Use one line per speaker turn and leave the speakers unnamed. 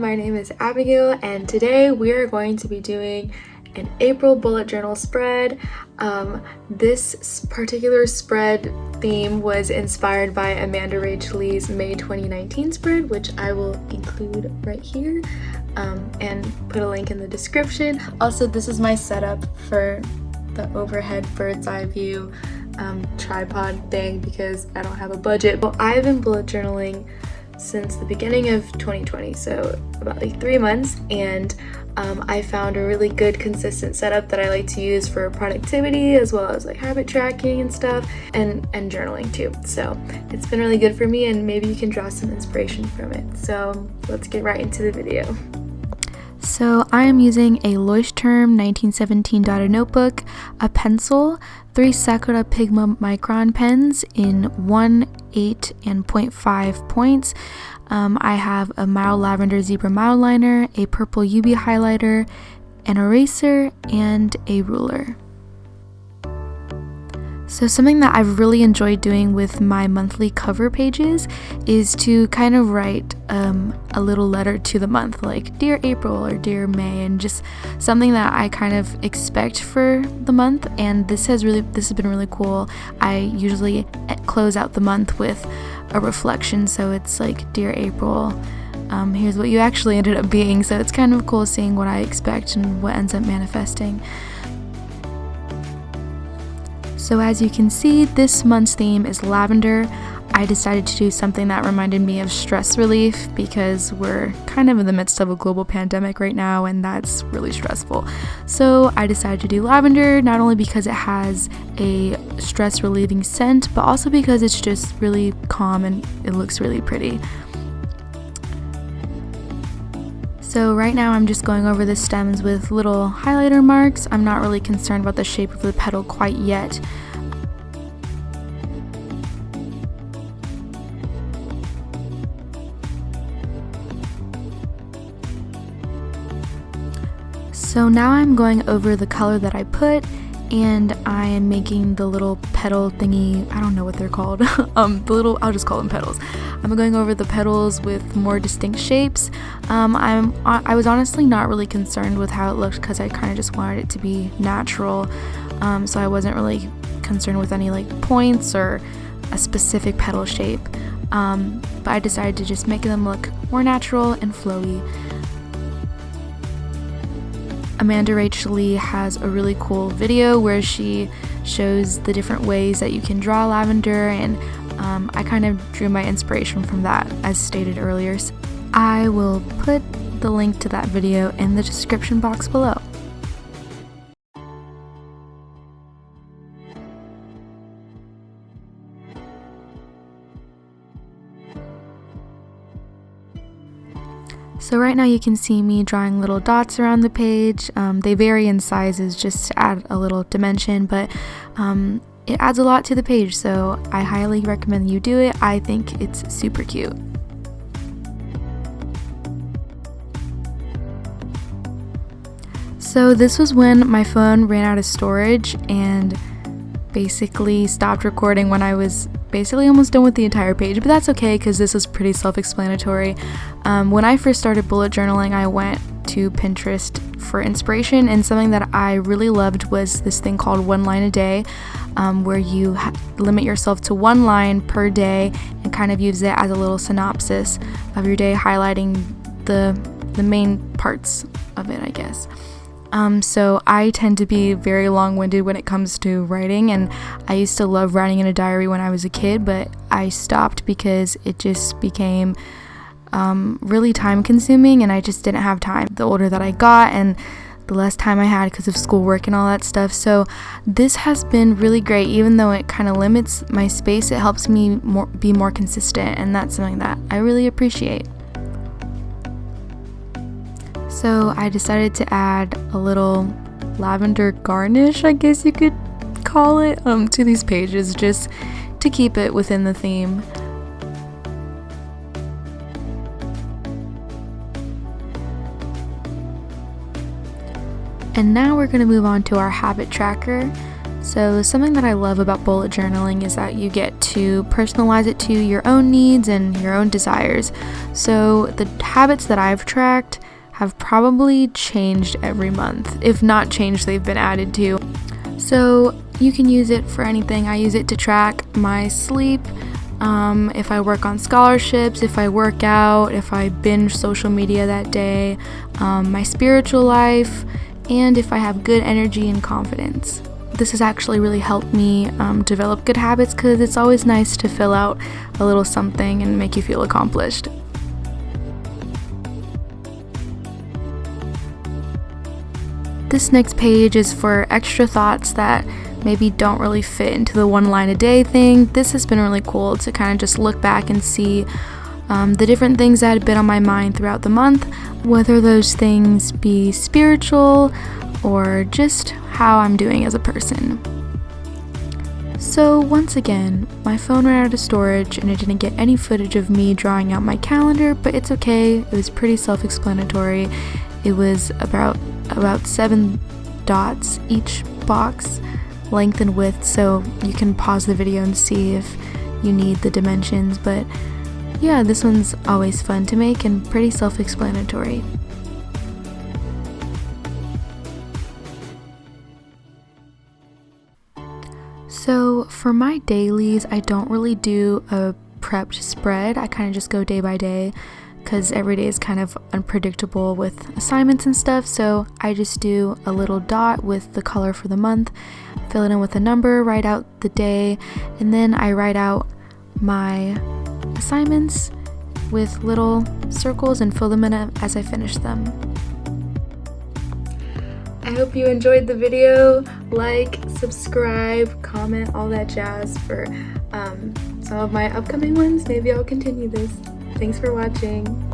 everyone, my name is Abigail and today we are going to be doing an April bullet journal spread. This particular spread theme was inspired by Amanda Rach Lee's May 2019 spread, which I will include right here and put a link in the description. Also, this is my setup for the overhead bird's eye view tripod thing because I don't have a budget. Well, I've been bullet journaling since the beginning of 2020, so about like 3 months, and I found a really good consistent setup that I like to use for productivity as well as like habit tracking and stuff, and journaling too. So it's been really good for me, and maybe you can draw some inspiration from it. So let's get right into the video.
So I am using a Leuchtturm 1917 dotted notebook, a pencil, 3 Sakura Pigma micron pens in 1, 8, and 0.5 points. I have a mild lavender zebra mild liner, a purple UV highlighter, an eraser, and a ruler. So something that I've really enjoyed doing with my monthly cover pages is to kind of write a little letter to the month, like Dear April or Dear May, and just something that I kind of expect for the month. And this has been really cool. I usually close out the month with a reflection, so it's like Dear April, here's what you actually ended up being. So it's kind of cool seeing what I expect and what ends up manifesting. So as you can see, this month's theme is lavender. I decided to do something that reminded me of stress relief because we're kind of in the midst of a global pandemic right now, and that's really stressful. So I decided to do lavender, not only because it has a stress relieving scent, but also because it's just really calm and it looks really pretty. So right now I'm just going over the stems with little highlighter marks. I'm not really concerned about the shape of the petal quite yet. So now I'm going over the color that I put, and I am making the little petal thingy, I don't know what they're called, I'll just call them petals. I'm going over the petals with more distinct shapes. I was honestly not really concerned with how it looked because I kind of just wanted it to be natural, so I wasn't really concerned with any like points or a specific petal shape, but I decided to just make them look more natural and flowy. Amanda Rach Lee has a really cool video where she shows the different ways that you can draw lavender, and I kind of drew my inspiration from that, as stated earlier. So I will put the link to that video in the description box below. So right now you can see me drawing little dots around the page. They vary in sizes just to add a little dimension, but it adds a lot to the page, so I highly recommend you do it. I think it's super cute. So this was when my phone ran out of storage and basically stopped recording when I was basically almost done with the entire page, but that's okay because this is pretty self-explanatory. When I first started bullet journaling, I went to Pinterest for inspiration, and something that I really loved was this thing called 1 line a day, where you limit yourself to 1 line per day and kind of use it as a little synopsis of your day, highlighting the main parts of it, I guess. So I tend to be very long-winded when it comes to writing, and I used to love writing in a diary when I was a kid, but I stopped because it just became really time-consuming, and I just didn't have time the older that I got and the less time I had because of schoolwork and all that stuff. So this has been really great. Even though it kind of limits my space, it helps me be more consistent, and that's something that I really appreciate. So I decided to add a little lavender garnish, I guess you could call it, to these pages just to keep it within the theme. And now we're going to move on to our habit tracker. So something that I love about bullet journaling is that you get to personalize it to your own needs and your own desires. So the habits that I've tracked have probably changed every month. If not changed, they've been added to. So you can use it for anything. I use it to track my sleep, if I work on scholarships, if I work out, if I binge social media that day, my spiritual life, and if I have good energy and confidence. This has actually really helped me develop good habits because it's always nice to fill out a little something and make you feel accomplished. This next page is for extra thoughts that maybe don't really fit into the 1 line a day thing. This has been really cool to kind of just look back and see the different things that had been on my mind throughout the month, whether those things be spiritual or just how I'm doing as a person. So once again, my phone ran out of storage and I didn't get any footage of me drawing out my calendar, but it's okay. It was pretty self-explanatory. It was about 7 dots each box, length and width, so you can pause the video and see if you need the dimensions. But yeah, this one's always fun to make and pretty self-explanatory. So for my dailies, I don't really do a prepped spread. I kind of just go day by day because every day is kind of unpredictable with assignments and stuff. So I just do a little dot with the color for the month, fill it in with a number, write out the day, and then I write out my assignments with little circles and fill them in as I finish them.
I hope you enjoyed the video. Like, subscribe, comment, all that jazz for some of my upcoming ones. Maybe I'll continue this. Thanks for watching.